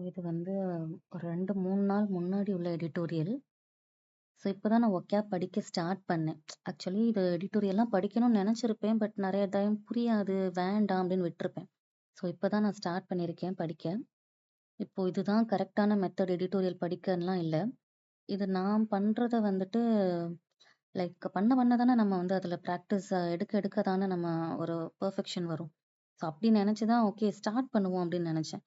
இது வந்து ஒரு 2, 3 நாள் முன்னாடி உள்ள எடிட்டோரியல். இப்பதான் நான் ஒக்காப் படிக்க ஸ்டார்ட் பண்ணேன். ஆக்சுவலி இது எடிட்டோரியல்லாம் படிக்கணும்னு நெனச்சிருப்பேன். பட் நெறைய டைம் புரியாது, வேண்டாம் அப்படின்னு விட்டுருப்பேன். இப்பதான் நான் ஸ்டார்ட் பண்ணியிருக்கேன் படிக்க. இப்போ இதுதான் கரெக்ட்டான மெத்தட் எடிட்டோரியல் படிக்கன்லாம் இல்ல. இது நான் பண்றத வந்துட்டு லைக் பண்ண பண்ண தானே நம்ம வந்து அதுல பிராக்டிஸ் எடுக்க எடுக்க தானே நம்ம ஒரு பெர்ஃபெக்ஷன் வரும். அப்படி நெனச்சு தான் ஓகே ஸ்டார்ட் பண்ணுவோம் அப்படின்னு நெனச்சேன்.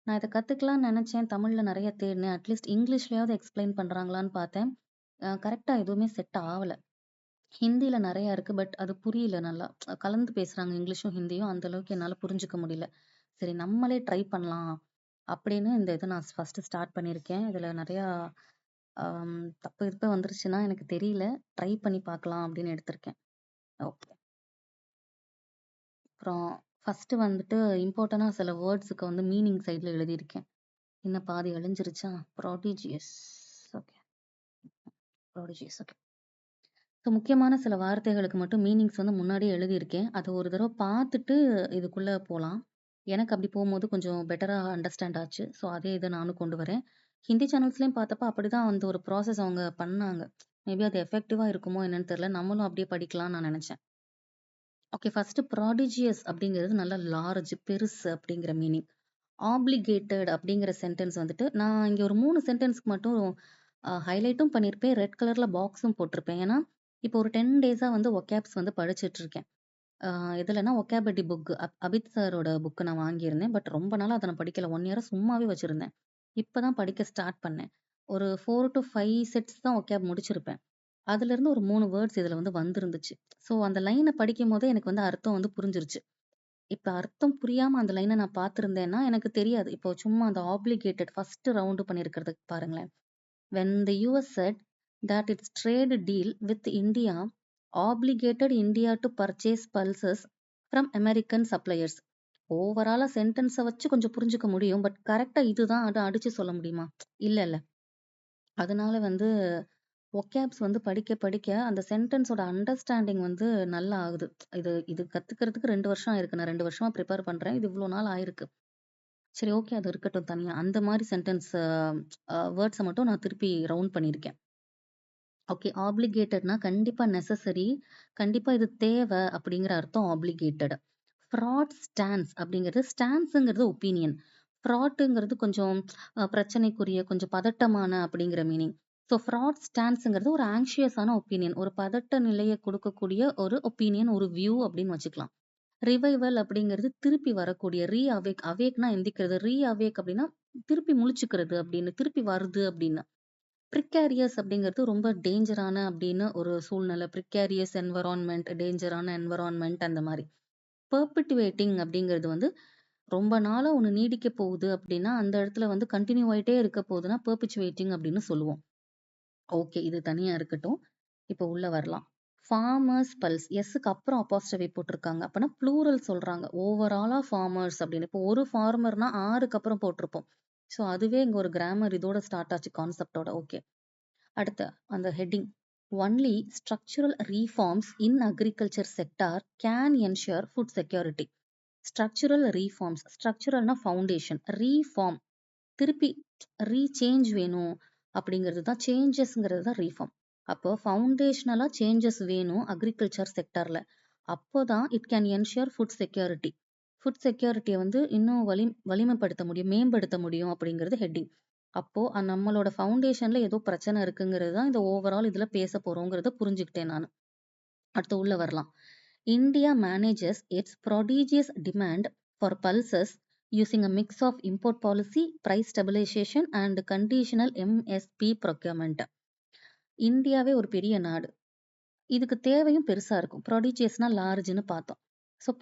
நான் இத கத்துக்கலாம்னு நெனச்சேன். தமிழ்ல நெறைய தேடினேன். அட்லீஸ்ட் இங்கிலீஷ்லயாவது எக்ஸ்பிளைன் பண்றாங்களான்னு பார்த்தேன். கரெக்ட்டா எதுவுமே செட் ஆவல. ஹிந்தில நெறைய இருக்கு. பட் அது புரியல நல்லா. கலந்து பேசுறாங்க இங்கிலீஷும், ஹிந்தியும். அந்த அளவுக்கு என்னால புரிஞ்சுக்க முடியல. சரி நம்மளே ட்ரை பண்ணலாம். அப்படின்னு இந்த இத நான் ஃபர்ஸ்ட்டு ஸ்டார்ட் பண்ணியிருக்கேன். இதுல நெறையா அம் தப்பு கிப்பு வந்துருச்சுன்னா எனக்கு தெரியல. ட்ரை பண்ணி பார்க்கலாம் அப்படின்னு எடுத்திருக்கேன். ஓகே. அப்புறம் ஃபர்ஸ்ட்டு வந்துட்டு இம்பார்ட்டன்ட்டா சில வேர்ட்ஸுக்கு வந்து மீனிங் சைடுல எழுதியிருக்கேன். இன்னும் பாதி அழிஞ்சிருச்சா? ப்ராடிஜியஸ். ஓகே. ப்ராடிஜியஸ். ஓகே. முக்கியமான சில வார்த்தைகளுக்கு மட்டும் மீனிங்ஸ் வந்து முன்னாடியே எழுதியிருக்கேன். அத ஒரு தடவ பார்த்துட்டு இதுக்குள்ள போலாம். எனக்கு அப்படி போம்போது கொஞ்சம் பெட்டரா அண்டர்ஸ்டாண்ட் ஆச்சு. அதே இத நானும் கொண்டு வரேன். ஹிந்தி சேனல்ஸ்லயும் பார்த்தப்ப அப்படிதான் அந்த ஒரு ப்ராசஸ் அவங்க பண்ணாங்க. மேபி அது எஃபெக்டிவா இருக்குமோ என்னன்னு தெரியல. நம்மளும் அப்படியே படிக்கலாம்னு நான் நெனச்சேன். ஓகே. ஃபர்ஸ்ட்டு ப்ராடிஜியஸ் அப்படிங்கிறது நல்லா லார்ஜ், பெருசு அப்படிங்கிற மீனிங். ஆப்ளிகேட்டட் அப்படிங்கிற சென்டென்ஸ் வந்துட்டு, நான் இங்க ஒரு 3 சென்டென்ஸ்க்கு மட்டும் ஹைலைட்டும் பண்ணியிருப்பேன். ரெட் கலர்ல பாக்ஸும் போட்டிருப்பேன். ஏன்னா, இப்போ ஒரு 10 டேஸா வந்து ஒக்காப்ஸ் வந்து படிச்சுட்டு இருக்கேன். அ எதுலன்னா ஒக்காபடி புக் அபித் சாரோட புக் நான் வாங்கியிருந்தேன். பட் ரொம்ப நாளா அத நான் படிக்கல. 1 இயரா சும்மாவே வச்சிருந்தேன். இப்ப தான் படிக்க ஸ்டார்ட் பண்ணேன். ஒரு 4 டூ 5 செட்ஸ் தான் ஒக்காப் முடிச்சிருப்பேன். அதுலருந்து ஒரு 3 வேர்ட்ஸ் இதுல வந்து வந்திருந்துச்சு. அந்த லைன படிக்கும்போதே எனக்கு வந்து அர்த்தம் வந்து புரிஞ்சிருச்சு. இப்ப அர்த்தம் புரியாம அந்த லைன நான் பார்த்திருந்தேன்னா, எனக்கு தெரியாது. இப்போ சும்மா அந்த ஆப்ளிகேட்டட் ஃபர்ஸ்ட் ரவுண்டு பண்ணியிருக்கிறத பாருங்களேன். When the US said that its trade deal with India obligated India to purchase pulses from American suppliers. ஓவராலா சென்டென்ஸ வச்சு கொஞ்சம் புரிஞ்சுக்க முடியும். பட் கரெக்ட்டா இதுதான் அடிச்சு சொல்ல முடியுமா? இல்லல்ல. அதனால வந்து ஒக்காப்ஸ் வந்து படிக்க படிக்க அந்த சென்டென்ஸோட அண்டர்ஸ்டாண்டிங் வந்து நல்லா ஆகுது. இது இது கத்துக்கிறதுக்கு 2 வருஷம் ஆயிருக்கு. நான் 2 வருஷமா ப்ரிப்பேர் பண்றேன். இது இவ்ளோ நாள் ஆயிருக்கு. சரி ஓகே அது இருக்கட்டும் தனியா. அந்த மாரி சென்டென்ஸ் வேர்ட்ஸ மட்டும் நான் திருப்பி ரவுண்ட் பண்ணியிருக்கேன். ஓகே. ஆப்ளிகேட்டட்னா கண்டிப்பா நெசசரி. கண்டிப்பா இது தேவை அப்படிங்கிற அர்த்தம் ஆப்ளிகேட்டட். ஃப்ராட் ஸ்டான்ஸ் அப்படிங்கிறது ஸ்டான்ஸ்ங்கிறது ஒப்பீனியன். ஃப்ராட்டுங்கிறது கொஞ்சம் பிரச்சனைக்குரிய, கொஞ்சம் பதட்டமான அப்படிங்கிற மீனிங். ஃப்ராட் ஸ்டான்ஸ்ங்கிறது ஒரு ஆங்ஷியஸான ஒப்பீனியன். ஒரு பதட்ட நிலைய குடுக்கக்கூடிய ஒரு ஒப்பீனியன், ஒரு வியூ அப்படின்னு வச்சுக்கலாம். ரிவைவல் அப்படிங்கிறது திருப்பி வரக்கூடிய அவேக்னா எந்திக்கிறது. அவேக் அப்படின்னா திருப்பி முழிச்சுக்கிறது அப்படின்னு, திருப்பி வருது அப்படின்னு. ப்ரிகேரியஸ் அப்படிங்கிறது ரொம்ப டேஞ்சரான அப்படின்னு ஒரு சூழ்நிலை. ப்ரிகேரியஸ் என்வைரான்மென்ட், டேஞ்சரான என்வைரான்மென்ட் அந்த மாரி. பெர்பெட்டுவேட்டிங் அப்படிங்கிறது வந்து ரொம்ப நாளா ஒண்ணு நீடிக்க போகுது அப்படின்னா, அந்த இடத்துல வந்து கன்டின்யூ ஆயிட்டே இருக்க போகுதுன்னா, பெர்பெச்சுவேட்டிங் அப்படின்னு சொல்லுவோம். ஓகே. இது தனியா இருக்கட்டும். இப்போ உள்ள வரலாம். Farmers pulse. எஸ்ஸுக்கு அப்புறம் அப்போஸ்ட்ரோஃபி போட்டிருக்காங்க. அப்பன்னா ப்ளூரல் சொல்றாங்க. ஓவராலா ஃபார்மர்ஸ் அப்படின்னு. இப்போ ஒரு ஃபார்மர்னா 6க்கு அப்புறம் போட்டிருப்போம். அதுவே இங்க ஒரு கிராமர் இதோட ஸ்டார்ட் ஆச்சு கான்செப்ட்டோட. ஓகே. அடுத்து அந்த heading. Only structural reforms in agriculture sector can ensure food security. Structural reforms. ஸ்ட்ரக்சரல்னா ஃபவுண்டேஷன். ரீஃபார்ம் திருப்பி ரீசேஞ்ச் வேணும் அப்படிங்கிறது தான் சேஞ்சஸ்ங்கிறது தான் ரீஃபார்ம். அப்போ ஃபவுண்டேஷனலா சேஞ்சஸ் வேணும் அக்ரிகல்ச்சர் செக்டார்ல. அப்போதான் it can ensure food security. Food செக்யூரிட்டிய வந்து இன்னும் வலிமைப்படுத்த முடியும், மேம்படுத்த முடியும் அப்படிங்கிறது ஹெட்டிங். அப்போ நம்மளோட ஃபவுண்டேஷன்ல ஏதோ பிரச்சனை இருக்குங்கிறது தான் இந்த ஓவரால் இதுல பேச போறோங்கிறத புரிஞ்சுக்கிட்டேன் நானு. அடுத்து உள்ள வரலாம். India manages its prodigious demand for pulses using a mix of import policy, price stabilization and conditional MSP procurement. இந்தியாவே ஒரு பெரிய நாடு. இதுக்கு தேவையும் பெருசா இருக்கும். ப்ரொடிஜியஸ்னா லார்ஜ்ன்னு பார்த்தோம்.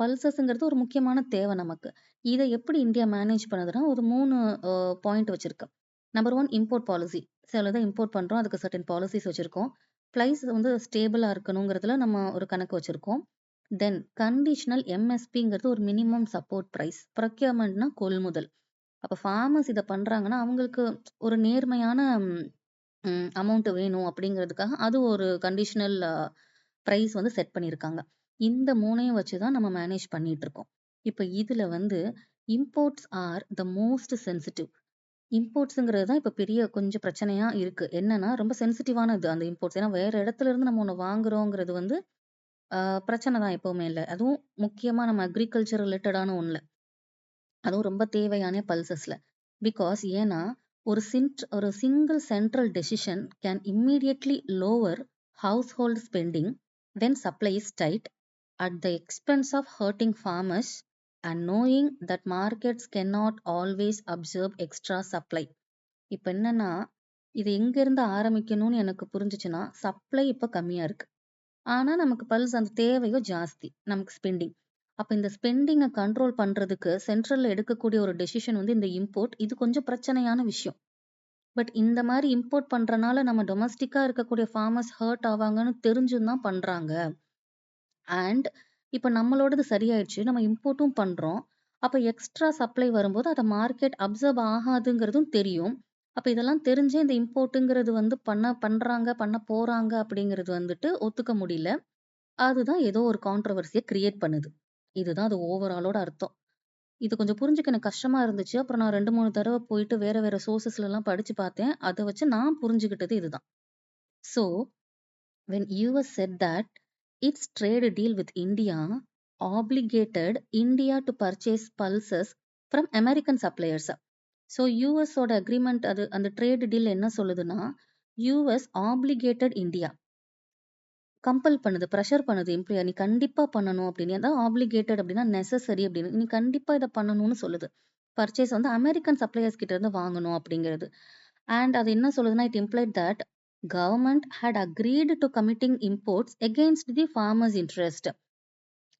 பல்சஸ்ங்கிறது ஒரு முக்கியமான தேவை நமக்கு. இத எப்படி இந்தியா மேனேஜ் பண்ணுதுன்னா, ஒரு 3 பாயிண்ட் வச்சிருக்கு. Number 1 import policy. சிலத இம்போர்ட் பண்றோம். அதுக்கு சர்டன் பாலிசிஸ் வச்சிருக்கோம். பிரைஸ் வந்து ஸ்டேபிளா இருக்கணுங்கிறதுல நம்ம ஒரு கணக்கு வச்சிருக்கோம். தென் கண்டிஷனல் எம்எஸ்பிங்கிறது ஒரு மினிமம் சப்போர்ட் பிரைஸ். ப்ரொக்யூர்மெண்ட்னா கொள்முதல். அப்ப ஃபார்மர்ஸ் இத பண்றாங்கன்னா, அவங்களுக்கு ஒரு நேர்மையான அமௌண்ட் வேணும் அப்படிங்கிறதுக்காக அது ஒரு கண்டிஷனல் பிரைஸ் வந்து செட் பண்ணியிருக்காங்க. இந்த 3யும் வச்சு தான் நம்ம மேனேஜ் பண்ணிட்டு இருக்கோம். இப்ப இதுல வந்து imports are the most sensitive. இம்போர்ட்ஸ்ங்கிறது தான் இப்ப பெரிய கொஞ்சம் பிரச்சனையா இருக்கு. என்னன்னா, ரொம்ப சென்சிட்டிவானது அந்த இம்போர்ட்ஸ். ஏன்னா வேற இடத்துல இருந்து நம்ம ஒண்ணு வாங்குறோங்கிறது வந்து பிரச்சனை தான் எப்பவுமே இல்ல. அதுவும் முக்கியமா நம்ம அக்ரிகல்ச்சர் ரிலேட்டடான ஒண்ணுல. அதுவும் ரொம்ப தேவையான பல்சஸ்ல. பிகாஸ் ஏன்னா, ஒரு single central decision can immediately lower household spending when supply is tight at the expense of hurting farmers and knowing that markets cannot always observe extra supply. இப்ப என்னன்னா, இது எங்கேருந்து ஆரம்பிக்கணும்னு எனக்கு புரிஞ்சுச்சுன்னா, சப்ளை இப்ப கம்மியா இருக்கு. ஆனா, நமக்கு பல்ஸ் அந்த தேவையோ ஜாஸ்தி. நமக்கு ஸ்பெண்டிங். அப்ப இந்த ஸ்பெண்டிங்க கண்ட்ரோல் பண்றதுக்கு சென்ட்ரல்ல எடுக்கக்கூடிய ஒரு டெசிஷன் வந்து இந்த இம்போர்ட். இது கொஞ்சம் பிரச்சனையான விஷயம். பட் இந்த மாரி இம்போர்ட் பண்றனால நம்ம டொமஸ்டிக்கா இருக்கக்கூடிய ஃபார்மர்ஸ் ஹர்ட் ஆவாங்கன்னு தெரிஞ்சும் தான் பண்றாங்க. அண்ட் இப்ப நம்மளோடது சரியாயிடுச்சு. நம்ம இம்போர்ட்டும் பண்றோம். அப்ப எக்ஸ்ட்ரா சப்ளை வரும்போது அத மார்க்கெட் அப்சர்வ் ஆகாதுங்கிறதும் தெரியும். அப்ப இதெல்லாம் தெரிஞ்சே இந்த இம்போர்ட்ங்கிறது வந்து பண்றாங்க, பண்ண போறாங்க அப்படிங்கிறது வந்துட்டு ஒத்துக்க முடியல. அதுதான் ஏதோ ஒரு கான்ட்ரோவர்சிய கிரியேட் பண்ணுது. இதுதான் அது ஓவராலோட அர்த்தம். இது கொஞ்சம் புரிஞ்சுக்க எனக்கு கஷ்டமா இருந்துச்சு. அப்புறம் நான் 2, 3 தடவ போயிட்டு வேற வேற சோர்சஸ்லலாம் படிச்சு பார்த்தேன். அத வச்சு நான் புரிஞ்சுகிட்டது இதுதான். So, when US said that its trade deal with India obligated India to purchase pulses from American suppliers. So யூஎஸோட அக்ரிமெண்ட் அது அந்த ட்ரேட் டீல் என்ன சொல்லுதுன்னா, யூஎஸ் ஆப்ளிகேட்டட் இந்தியா கம்பல் பண்ணுது, ப்ரெஷர் பண்ணுது எம்ப்ளாயர். நீ கண்டிப்பா பண்ணணும் அப்படின்னு. அதான் ஆப்ளிகேட்டட் அப்படின்னா நெசசரி அப்படின்னு. நீ கண்டிப்பா இதை பண்ணணும்னு சொல்லுது. பர்ச்சேஸ் வந்து அமெரிக்கன் சப்ளையர்ஸ் கிட்ட இருந்து வாங்கணும் அப்படிங்கிறது. அண்ட் அது என்ன சொல்லுதுன்னா, it implied that government had agreed to committing imports against the farmers interest.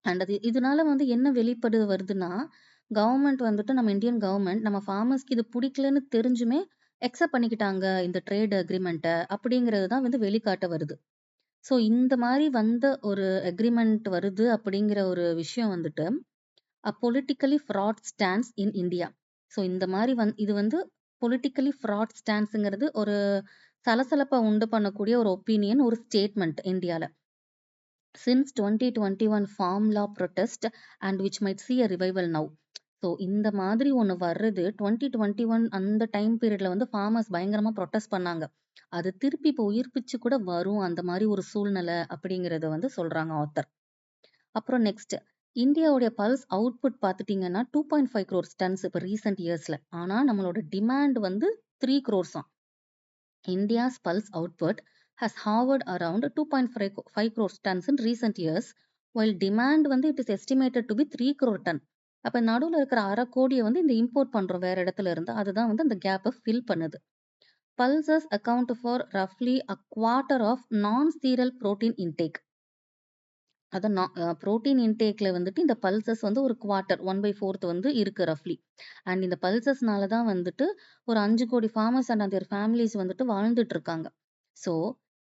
And அது இதனால வந்து என்ன வெளிப்படு வருதுன்னா, கவர்மெண்ட் வந்துட்டு நம்ம இந்தியன் கவர்மெண்ட் நம்ம ஃபார்மர்ஸ்க்கு இது பிடிக்கலன்னு தெரிஞ்சுமே அக்செப்ட் பண்ணிக்கிட்டாங்க இந்த ட்ரேட் அக்ரிமெண்ட்டை அப்படிங்கிறது தான் வந்து வெளிக்காட்ட வருது. ஸோ இந்த மாரி வந்த ஒரு அக்ரீமெண்ட் வருது அப்படிங்கிற ஒரு விஷயம் வந்துட்டு, politically fraud stands in India. So இந்த மாரி இது வந்து பொலிட்டிக்கலி ஃப்ராட் ஸ்டாண்ட்ஸ்ங்கிறது ஒரு சலசலப்ப உண்டு பண்ணக்கூடிய ஒரு ஒப்பீனியன், ஒரு ஸ்டேட்மெண்ட் இந்தியால. Since 2021 farm law protest and which might see a revival now. So இந்த மாதிரி ஒண்ணு வர்றது 2021 அந்த டைம் பீரியட்ல வந்து ஃபார்மர்ஸ் பயங்கரமா ப்ரொடெஸ்ட் பண்ணாங்க. அது திருப்பி இப்போ உயிர்ப்பிச்சு கூட வரும் அந்த மாதிரி ஒரு சூழ்நிலை அப்படிங்கிறத வந்து சொல்றாங்க ஆத்தர். அப்புறம் நெக்ஸ்ட் இந்தியாவுடைய பல்ஸ் அவுட்புட் பார்த்துட்டீங்கன்னா 2.5 crores டன்ஸ் இப்போ ரீசெண்ட் இயர்ஸ்ல. ஆனா நம்மளோட டிமாண்ட் வந்து 3 crores. India's pulse output has hovered around 2.5 crores tons in recent years, while demand வந்து it is estimated to be 3 crore ton. அப்ப நடுவுல இருக்கிற 1/2 கோடியை வந்து இந்த இம்போர்ட் பண்றோம் வேற இடத்துல இருந்து. அதுதான் வந்து அந்த கேப்பை ஃபில் பண்ணுது. Pulses account for roughly a quarter of non-cereal protein intake. அதான் புரோட்டீன் இன்டேக்ல வந்துட்டு இந்த பல்சஸ் வந்து ஒரு குவார்ட்டர் 1/4 வந்து இருக்கு ரஃப்லி. அண்ட் இந்த பல்சஸ்னால தான் வந்துட்டு ஒரு 5 கோடி ஃபார்மர்ஸ் அண்ட் their ஃபேமிலிஸ் வந்துட்டு வாழ்ந்துட்டு இருக்காங்க. So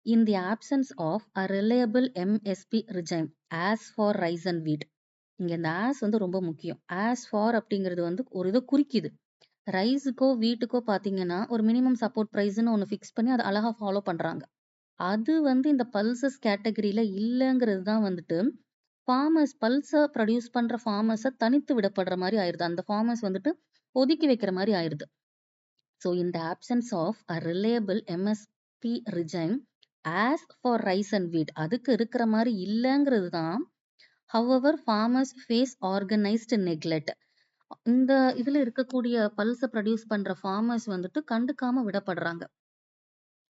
in the absence of a reliable MSP regime as for rice and wheat. இங்க இந்த ஆஸ் வந்து ரொம்ப முக்கியம். ஆஸ் ஃபார் அப்படிங்கிறது வந்து ஒரு இதை குறிக்குது. ரைஸுக்கோ வீட்டுக்கோ பார்த்தீங்கன்னா ஒரு மினிமம் சப்போர்ட் ப்ரைஸ்ன்னு ஒன்று ஃபிக்ஸ் பண்ணி அதை அழகா ஃபாலோ பண்றாங்க. அது வந்து இந்த பல்சஸ் கேட்டகரியில இல்லங்கிறது தான் வந்துட்டு பல்ஸ ப்ரொடியூஸ் பண்ற ஃபார்மர்ஸ தனித்து விடப்படுற மாரி ஆயிருது. அந்த ஃபார்மர்ஸ் வந்துட்டு ஒதுக்கி வைக்கிற மாரி ஆயிருது. So in the options of a reliable MSP regime as for rice and wheat அதுக்கு இருக்கிற மாரி இல்லங்கிறது தான் however farmers face organised neglect. இந்த இதுல இருக்கக்கூடிய பல்ஸ ப்ரொடியூஸ் பண்ற ஃபார்மர்ஸ் வந்துட்டு கண்டுக்காம விடப்படுறாங்க.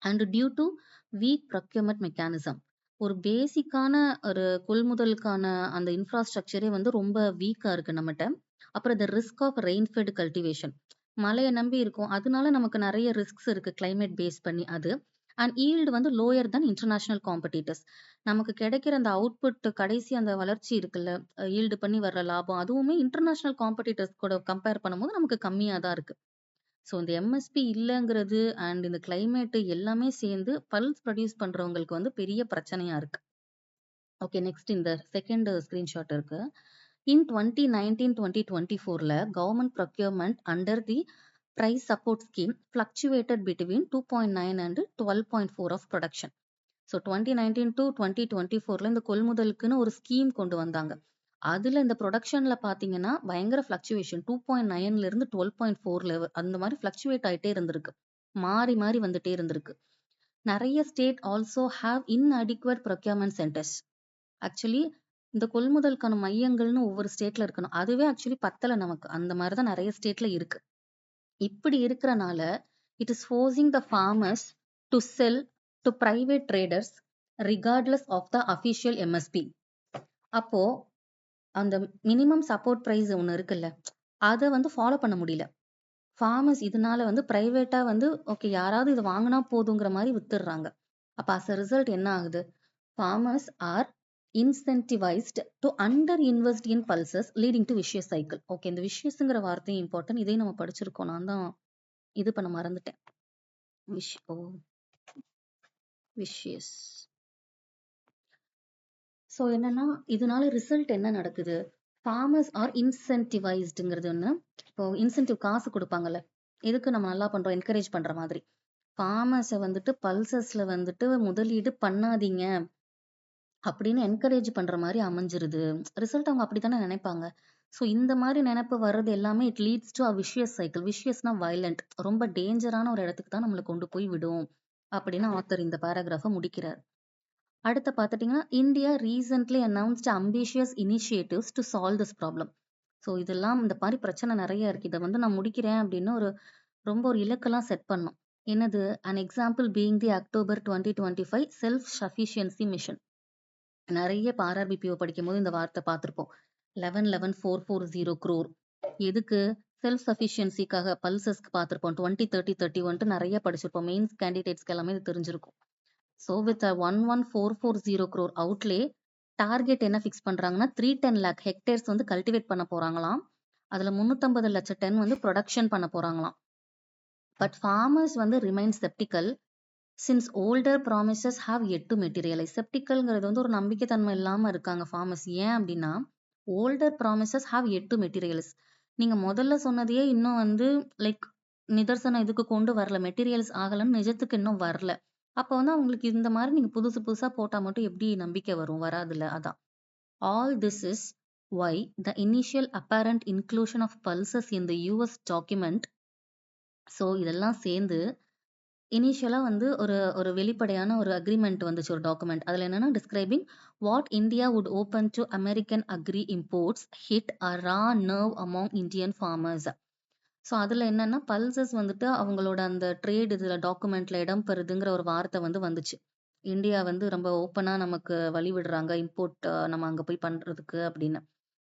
And due to weak procurement mechanism. ஒரு பேசிக்கான ஒரு கொள்முதலுக்கான அந்த இன்ஃப்ராஸ்ட்ரக்சரே வந்து ரொம்ப வீக்கா இருக்கு நம்மகிட்ட. அப்புறம் the risk of rainfed cultivation. மழையை நம்பி இருக்கும். அதனால நமக்கு நிறைய ரிஸ்க்ஸ் இருக்கு கிளைமேட் பேஸ் பண்ணி அது. அண்ட் ஈல்டு வந்து லோயர் தன் இன்டர்நேஷனல் காம்படிட்டர்ஸ். நமக்கு கிடைக்கிற அந்த அவுட்புட் கடைசி அந்த வளர்ச்சி இருக்குல்ல, ஈல்டு பண்ணி வர்ற லாபம் அதுவுமே இன்டர்நேஷனல் காம்படிட்டர்ஸ் கூட கம்பேர் பண்ணும்போது நமக்கு கம்மியா தான் இருக்கு. ஸோ இந்த எம்எஸ்பி இல்லங்கிறது அண்ட் இந்த கிளைமேட் எல்லாமே சேர்ந்து பல்ஸ் ப்ரொடியூஸ் பண்றவங்களுக்கு வந்து பெரிய பிரச்சனையா இருக்கு. ஓகே, நெக்ஸ்ட் இந்த செகண்ட் ஸ்கிரீன்ஷாட் இருக்கு. இன் 2019-2024ல government procurement under the price support scheme fluctuated between 2.9 and 12.4 of production. So 2019 to 2024ல இந்த கொள்முதலுக்குன்னு ஒரு ஸ்கீம் கொண்டு வந்தாங்க. அதுல இந்த ப்ரொடக்ஷன்ல பாத்தீங்கன்னா பயங்கர ஃபிளக்சுவேஷன் 2.9ல இருந்து 12.4 லெவல் அந்த மாதிரி ஃபிளக்சுவேட் ஆயிட்டே இருந்திருக்கு. மாறி மாறி வந்துட்டே இருந்திருக்கு. நிறைய state also have இன்அடிக்குவேட் procurement centres. Actually இந்த கொள்முதலுக்கான மையங்கள்னு ஒவ்வொரு ஸ்டேட்ல இருக்கணும். அதுவே ஆக்சுவலி பத்தல நமக்கு. அந்த மாதிரிதான் நிறைய ஸ்டேட்ல இருக்கு. இப்படி இருக்கறனால it is forcing the farmers to sell to private traders regardless of the official MSP. அப்போ அந்த மினிமம் சப்போர்ட் பிரைஸ் ஒன்று இருக்குல்ல, அதை வந்து ஃபாலோ பண்ண முடியல. ஃபார்மர்ஸ் இதனால வந்து பிரைவேட்டா வந்து ஓகே யாராவது இதை வாங்கினா போதுங்கிற மாதிரி வித்துடுறாங்க. அப்ப அஸ் அ ரிசல்ட் என்ன ஆகுது? Farmers R incentivized to under invest in pulses leading to vicious cycle. Okay, இந்த விஷயஸ்ங்கிற வார்த்தை இம்பார்ட்டன்ட். இதையும் நம்ம படிச்சிருக்கோம். நான் தான் இது பண்ண மறந்துட்டேன். விஷியஸ். ஸோ என்னன்னா இதனால ரிசல்ட் என்ன நடக்குது? ஃபார்மர்ஸ் ஆர் இன்சென்டிவைஸ்டுங்கிறது ஒன்று. இப்போ இன்சென்டிவ் காசு கொடுப்பாங்கல்ல, எதுக்கு நம்ம நல்லா பண்றோம் என்கரேஜ் பண்ற மாதிரி. ஃபார்மர்ஸை வந்துட்டு பல்சஸ்ல வந்துட்டு முதலீடு பண்ணாதீங்க அப்படின்னு என்கரேஜ் பண்ற மாதிரி அமைஞ்சிருது. ரிசல்ட் அவங்க அப்படித்தானே நினைப்பாங்க. ஸோ இந்த மாதிரி நினைப்பு வர்றது எல்லாமே it leads to a vicious cycle. விஷியஸ்னா வயலண்ட், ரொம்ப டேஞ்சரான ஒரு இடத்துக்கு தான் நம்மளை கொண்டு போய் விடும் அப்படின்னு ஆத்தர் இந்த பேராகிராஃபை முடிக்கிறார். அடுத்து பார்த்துட்டீங்கன்னா, India recently announced ambitious initiatives to solve this problem. So இதெல்லாம் இந்த மாதிரி பிரச்சனை நிறைய இருக்கு. இதை வந்து நான் முடிக்கிறேன் அப்படின்னு ரொம்ப ஒரு இலக்கெல்லாம் செட் பண்ணோம். என்னது? An example being the October 2025 self sufficiency mission. நிறைய ஆர்ஆர்பிபிஓ படிக்கும் போது இந்த வார்த்தை பார்த்திருப்போம். 11,440 crore. எதுக்கு? செல்ஃப் சஃபிஷியன்சிக்காக. பல்சஸ்க்கு பார்த்திருப்போம். 2030-31 நிறைய படிச்சிருப்போம். மெயின்ஸ் கேண்டிடேட்ஸ்க்கு எல்லாமே இது தெரிஞ்சிருக்கும். So with 11,440 crore outlay target என்ன ஃபிக்ஸ் பண்றாங்கன்னா 310 lakh ஹெக்டேர்ஸ் வந்து கல்டிவேட் பண்ண போறாங்களாம். அதுல 350 லட்சம் டன் வந்து ப்ரொடக்ஷன் பண்ண போறாங்களாம். பட் ஃபார்மர்ஸ் வந்து remain sceptical since older promises have yet to materialize. ஸ்கெப்டிக்கல்ங்கிறது வந்து ஒரு நம்பிக்கைத்தன்மை இல்லாம இருக்காங்க ஃபார்மர்ஸ். ஏன் அப்படின்னா older promises have yet to materialize. நீங்க முதல்ல சொன்னதையே இன்னும் வந்து லைக் நிதர்சனம் இதுக்கு கொண்டு வரல, மெட்டீரியல்ஸ் ஆகலன்னு நிஜத்துக்கு இன்னும் வரல. அப்ப வந்து அவங்களுக்கு இந்த மாதிரி நீங்க புதுசு புதுசா போட்டா மட்டும் எப்படி நம்பிக்கை வரும்? வராதுல்ல. அதான் all this is why the initial apparent inclusion of pulses in the US document. So இதெல்லாம் சேர்ந்து இனிஷியலா வந்து ஒரு வெளிப்படையான ஒரு அக்ரிமெண்ட் வந்துச்சு, ஒரு டாக்குமெண்ட். அதுல என்னன்னா describing what India would open to American agri imports hit a raw nerve among Indian farmers. So அதுல என்னன்னா பல்சஸ் வந்துட்டு அவங்களோட அந்த ட்ரேட் இதுல டாக்குமெண்ட்ல இடம் பெறுதுங்கிற ஒரு வார்த்தை வந்துச்சு. இந்தியா வந்து ரொம்ப ஓப்பனா நமக்கு வழி விடுறாங்க இம்போர்ட் நம்ம அங்க போய் பண்றதுக்கு அப்படின்னு.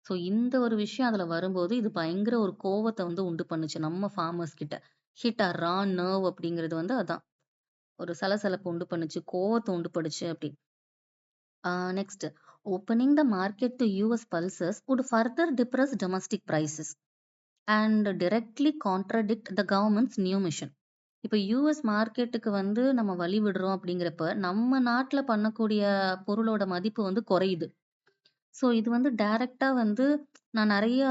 ஸோ இந்த ஒரு விஷயம் அதுல வரும்போது இது பயங்கர ஒரு கோவத்தை வந்து உண்டு பண்ணுச்சு நம்ம ஃபார்மர்ஸ் கிட்ட. ஹிட் அ ரா நர்வ் அப்படிங்கிறது வந்து அதான் ஒரு சலசலப்பு உண்டு பண்ணுச்சு, கோவத்தை உண்டு பண்ணுச்சு அப்படி. Next, opening the market to US pulses would further depress domestic prices and directly contradict the government's new mission. இப்போ யூஎஸ் மார்க்கெட்டுக்கு வந்து நம்ம வழி விடுறோம் அப்படிங்கிறப்ப நம்ம நாட்டுல பண்ணக்கூடிய பொருளோட மதிப்பு வந்து குறையுது. ஸோ இது வந்து டைரக்டா வந்து நான் நிறைய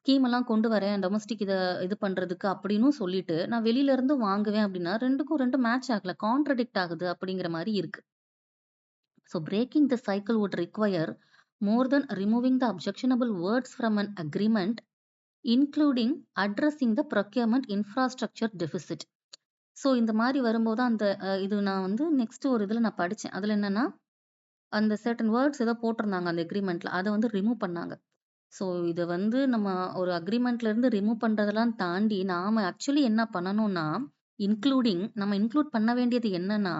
ஸ்கீம் எல்லாம் கொண்டு வரேன் டொமஸ்டிக் இது பண்றதுக்கு அப்படின்னு சொல்லிட்டு நான் வெளியில இருந்து வாங்குவேன் அப்படின்னா ரெண்டு மேட்ச் ஆகல, கான்ட்ரடிக்ட் ஆகுது அப்படிங்கிற மாதிரி இருக்கு. So breaking the cycle would require more than removing the objectionable words from an agreement, including addressing the procurement infrastructure deficit. So இந்த மாதிரி வரும்போது அந்த இது நான் வந்து நெக்ஸ்ட் ஒரு இதுல நான் படிச்சேன். அதுல என்னன்னா அந்த சர்டன் வேர்ட்ஸ் ஏதோ போட்டிருந்தாங்க அந்த அக்ரிமெண்ட்ல, அதை வந்து ரிமூவ் பண்ணாங்க. ஸோ இதை வந்து நம்ம ஒரு அக்ரிமெண்ட்ல இருந்து ரிமூவ் பண்றதெல்லாம் தாண்டி நாம ஆக்சுவலி என்ன பண்ணணும்னா நம்ம இன்க்ளூட் பண்ண வேண்டியது என்னன்னா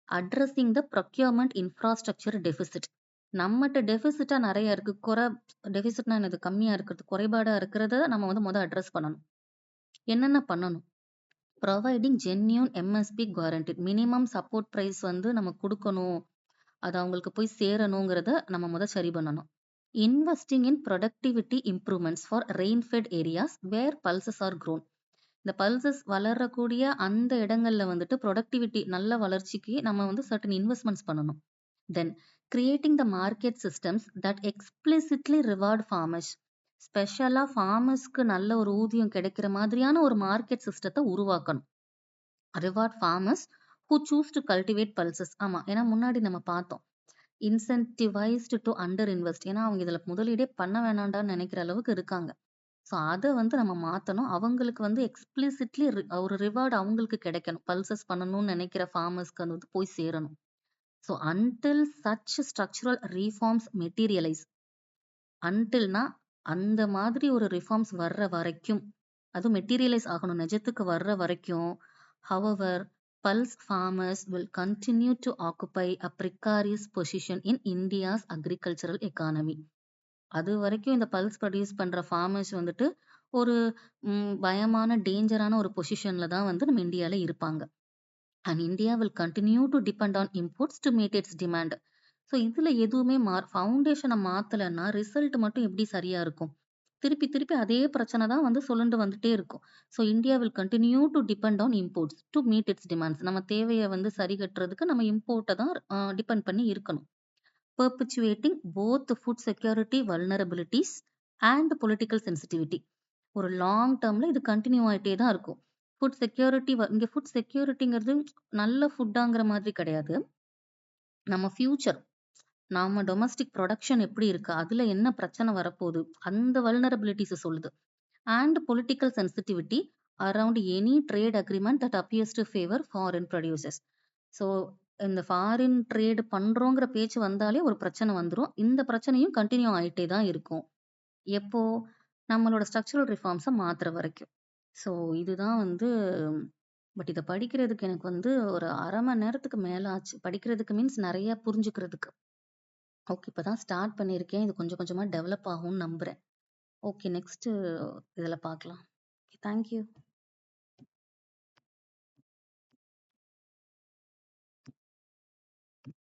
அட்ரஸிங் த ப்ரொக்யூர்மெண்ட் இன்ஃப்ராஸ்ட்ரக்சர் டெபிசிட். நம்மகிட்ட டெபிசிட்டா நிறைய இருக்கு. டெபிசிட்னா என்னது? கம்மியா இருக்கிறது, குறைபாடா இருக்கிறத நம்ம வந்து முதல் அட்ரஸ் பண்ணணும். என்னென்ன பண்ணணும்? Providing genuine MSP guaranteed minimum support price வந்து நம்ம கொடுக்கணும், அது அவங்களுக்கு போய் சேரணுங்கிறத நம்ம முதல் சரி பண்ணணும். Investing in productivity improvements for rainfed areas where pulses are grown. இந்த பல்சஸ் வளரக்கூடிய அந்த இடங்கள்ல வந்துட்டு ப்ரொடக்டிவிட்டி நல்ல வளர்ச்சிக்கு நம்ம வந்து சர்டன் இன்வெஸ்ட்மெண்ட்ஸ் பண்ணணும். Then creating the market systems that explicitly reward farmers. ஸ்பெஷலா ஃபார்மர்ஸ்க்கு நல்ல ஒரு ஊதியம் கிடைக்கிற மாதிரியான ஒரு மார்க்கெட் சிஸ்டத்தை உருவாக்கணும். Reward farmers who choose to cultivate pulses. ஆமா, ஏன்னா முன்னாடி நம்ம பார்த்தோம் இன்சென்டிவைஸ்டு டு அண்டர் இன்வெஸ்ட். ஏன்னா அவங்க இதுல முதலீடே பண்ண வேணாண்டான்னு நினைக்கிற அளவுக்கு இருக்காங்க. ஸோ அத வந்து நம்ம மாத்தணும். அவங்களுக்கு வந்து எக்ஸ்பிளிசிட்லி ஒரு ரிவார்ட் அவங்களுக்கு கிடைக்கணும். பல்சஸ் பண்ணணும்னு நினைக்கிற ஃபார்மர்ஸ்க்கு அது வந்து போய் சேரணும். So until such structural reforms materialise, அன்டில்னா அந்த மாதிரி ஒரு ரிஃபார்ம்ஸ் வர்ற வரைக்கும், அதுவும் மெட்டீரியலைஸ் ஆகணும் நிஜத்துக்கு வர்ற வரைக்கும், however pulse farmers will continue to occupy a precarious position in India's agricultural economy. அது வரைக்கும் இந்த பல்ஸ் ப்ரொடியூஸ் பண்ற ஃபார்மர்ஸ் வந்துட்டு ஒரு பயமான டேஞ்சரான ஒரு பொசிஷன்ல தான் வந்து நம்ம இந்தியால இருப்பாங்க. And India will continue to depend on imports to meet it's demand. So இதுல எதுவுமே ஃபவுண்டேஷனை மாத்தலைன்னா ரிசல்ட் மட்டும் எப்படி சரியா இருக்கும்? திருப்பி திருப்பி அதே பிரச்சனை தான் வந்து சொல்லிட்டு வந்துட்டே இருக்கும். So India will continue to depend on imports to meet it's demands. நம்ம தேவையை வந்து சரி கட்டுறதுக்கு நம்ம இம்போர்ட்டை தான் டிபெண்ட் பண்ணி இருக்கணும். Perpetuating both food security vulnerabilities and political sensitivity. ஒரு லாங் டேர்ம்ல இது கண்டினியூ ஆயிட்டே தான் இருக்கும். ஃபுட் செக்யூரிட்டி இங்க ஃபுட் செக்யூரிட்டிங்கிறது நல்ல ஃபுட்டாங்கிற மாதிரி கிடையாது. நம்ம ஃபியூச்சர், நாம டொமஸ்டிக் ப்ரொடக்ஷன் எப்படி இருக்கு? அதுல என்ன பிரச்சனை வரப்போகுது? அந்த வல்னரபிலிட்டிஸ சொல்லுது. And political sensitivity around any trade agreement that appears to favour foreign producers. So இந்த ஃபாரின் ட்ரேட் பண்றோங்கிற பேச்சு வந்தாலே ஒரு பிரச்சனை வந்துரும். இந்த பிரச்சனையும் கண்டினியூ ஆயிட்டே தான் இருக்கும். எப்போ? நம்மளோட ஸ்ட்ரக்சரல் ரிஃபார்ம்ஸ மாத்துற வரைக்கும். ஸோ இதுதான் வந்து பட் இத படிக்கிறதுக்கு எனக்கு வந்து ஒரு 1/2 மணி நேரத்துக்கு மேல ஆச்சு. படிக்கிறதுக்கு மீன்ஸ் நெறைய புரிஞ்சுக்கிறதுக்கு. ஓகே. இப்ப தான் ஸ்டார்ட் பண்ணியிருக்கேன். இது கொஞ்சம் கொஞ்சமா டெவலப் ஆகும்னு நம்புறேன். ஓகே. நெக்ஸ்ட் இதுல பார்க்கலாம். Thank you.